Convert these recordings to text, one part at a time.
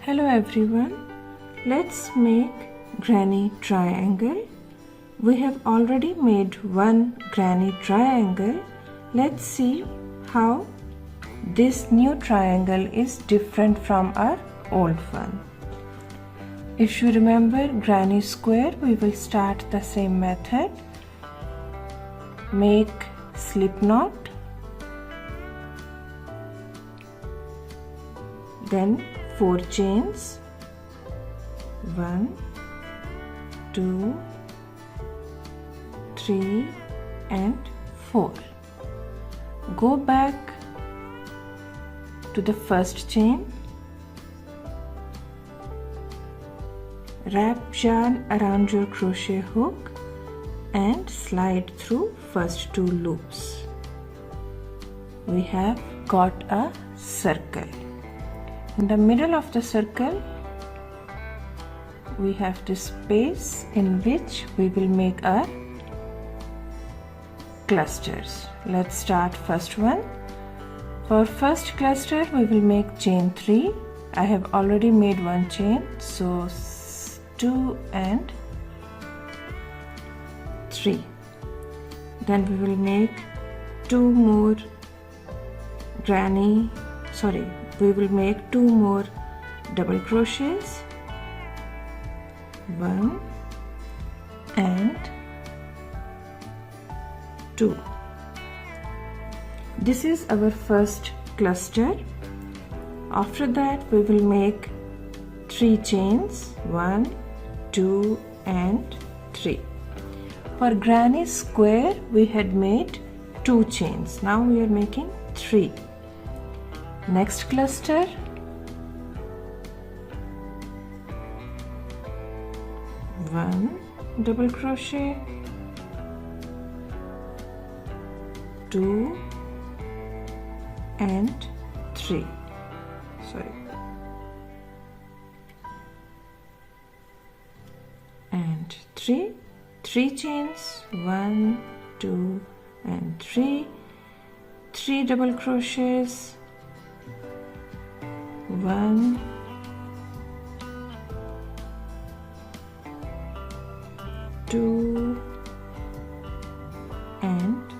Hello everyone, let's make Granite Triangle. We have already made one Granite Triangle. Let's see how this new triangle is different from our old one. If you remember Granny Square, we will start the same method. Make slip knot, then 4 chains, 1, 2, 3 and 4. Go back to the first chain, wrap yarn around your crochet hook and slide through first 2 loops. We have got a circle. In the middle of the circle, we have this space in which we will make our clusters. Let's start first one. For first cluster, we will make chain 3. I have already made one chain, so 2 and 3. Then we will make 2 more we will make 2 more double crochets, 1 and 2. This is our first cluster. After that we will make 3 chains, 1, 2 and 3. For Granny Square we had made 2 chains. Now we are making 3. Next cluster, one double crochet, 2 and 3. And 3 chains, 1, 2 and 3 double crochets, 1, 2 and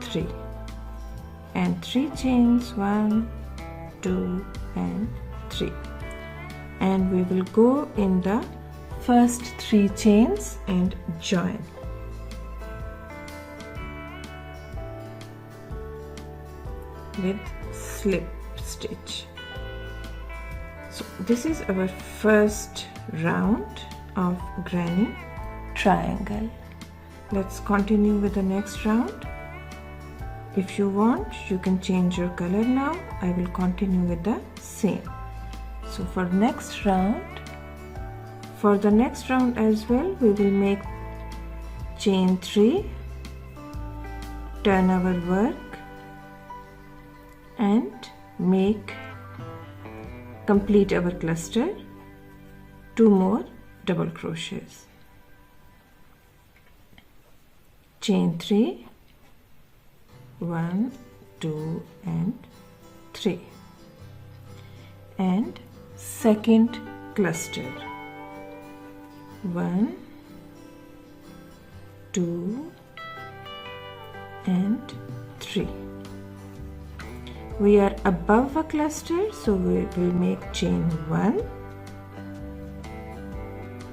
3 and 3 chains, 1, 2 and 3, and we will go in the first 3 chains and join. With slip stitch. So this is our first round of Granny Triangle. Let's continue with the next round. If you want, you can change your color now. I will continue with the same. So for the next round as well, we will make chain 3, turn our work and complete our cluster, 2 more double crochets, chain 3, 1, 2 and 3, and second cluster, 1, 2 and 3. We are above a cluster, so we will make chain 1.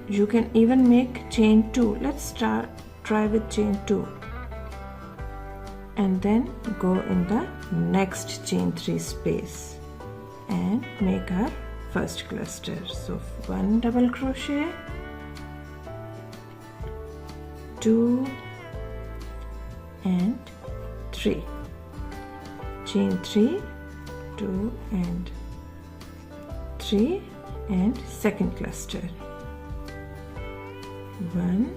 You can even make chain 2. Let's try with chain 2 and then go in the next chain 3 space and make our first cluster. So 1 double crochet, 2 and 3, chain 3, 2 and 3 and second cluster, 1,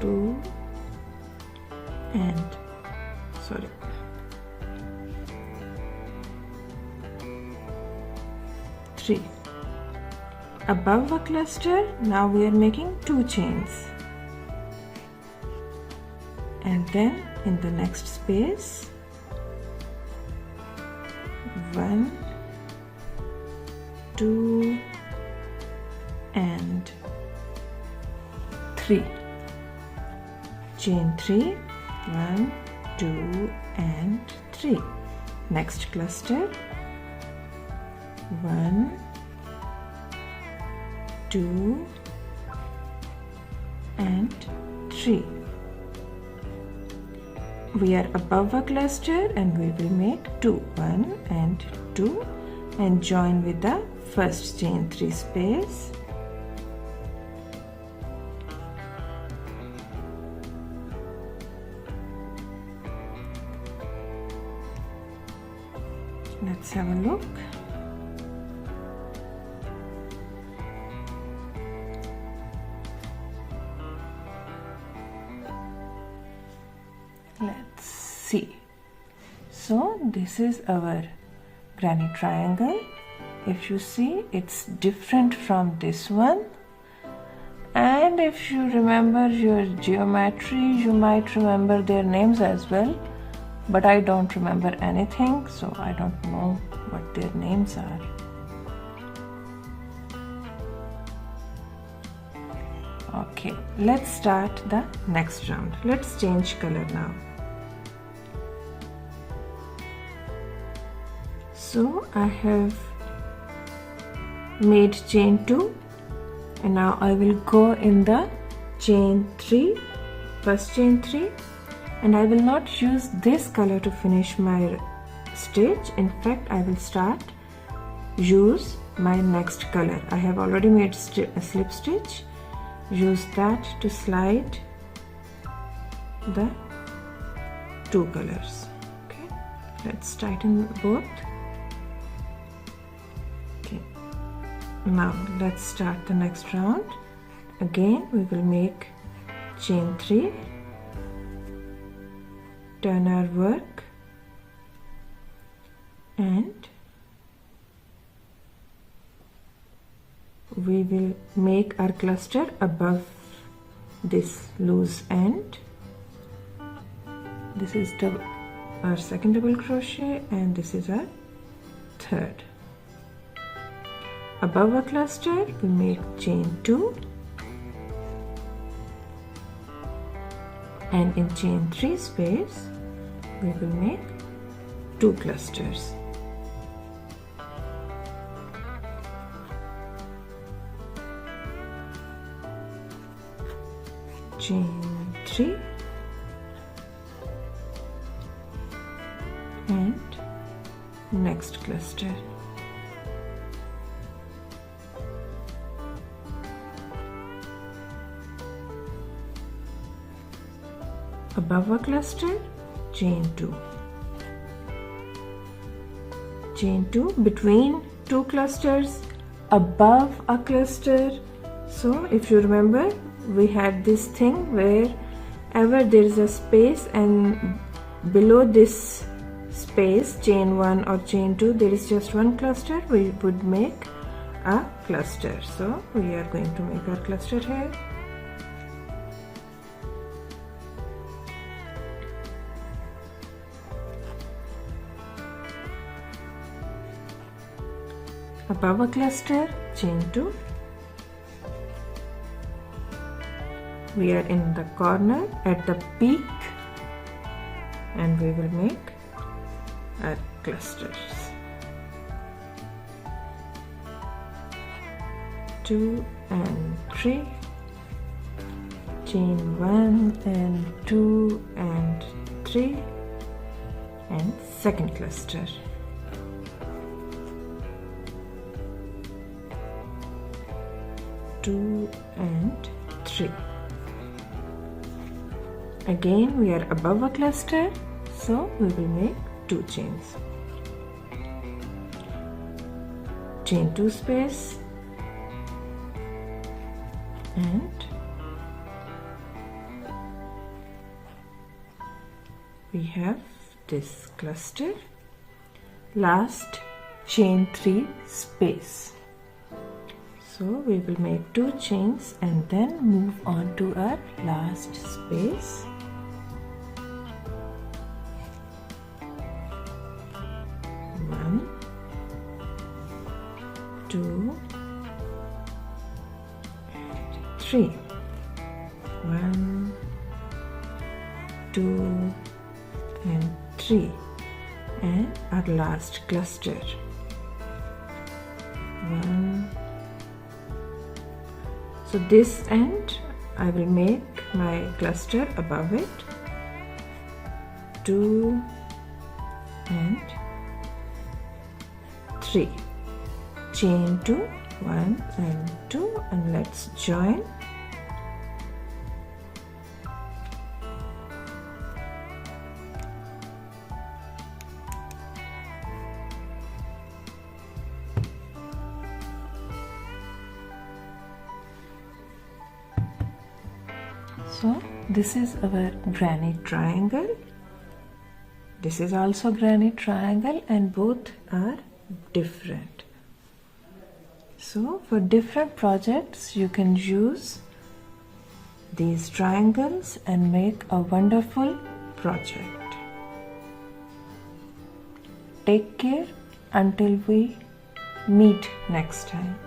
2 and 3. Above a cluster, now we are making 2 chains and then in the next space 1, 2 and 3. Chain 3, 1, 2 and 3. Next cluster 1, 2 and 3. We are above a cluster and we will make 2, 1 and 2 and join with the first chain 3 space. Let's have a look. Let's see. So this is our granite triangle. If you see, it's different from this one, and if you remember your geometry, you might remember their names as well, but I don't remember anything, so I don't know what their names are. Okay, let's start the next round. Let's change color now. So I have made chain 2 and now I will go in the chain 3, first chain 3, and I will not use this color to finish my stitch. In fact, I will use my next color. I have already made a slip stitch. Use that to slide the 2 colors. Okay, let's tighten both. Okay, now let's start the next round. Again we will make chain 3, turn our work, and we will make our cluster above this loose end. This is our second double crochet and this is our third. Above a cluster we make chain 2 and in chain 3 space we will make 2 clusters. Chain 3 and next cluster. Above a cluster, chain 2. Chain 2 between 2 clusters, above a cluster. So if you remember, we had this thing wherever there is a space and below this space, chain 1 or chain 2, there is just one cluster, we would make a cluster. So we are going to make our cluster here. Above a cluster, chain 2. We are in the corner at the peak and we will make our clusters. 2 and 3, chain 1 and 2 and 3 and second cluster. 2 and 3. Again we are above a cluster, so we will make 2 chains. Chain 2 space and we have this cluster. Last chain 3 space. So we will make 2 chains and then move on to our last space. 3. 1, 2 and 3, and our last cluster. 1. So this end I will make my cluster above it. 2 and 3. Chain 2, 1 and 2, and let's join. So this is our granite triangle. This is also granite triangle, and both are different. So for different projects you can use these triangles and make a wonderful project. Take care until we meet next time.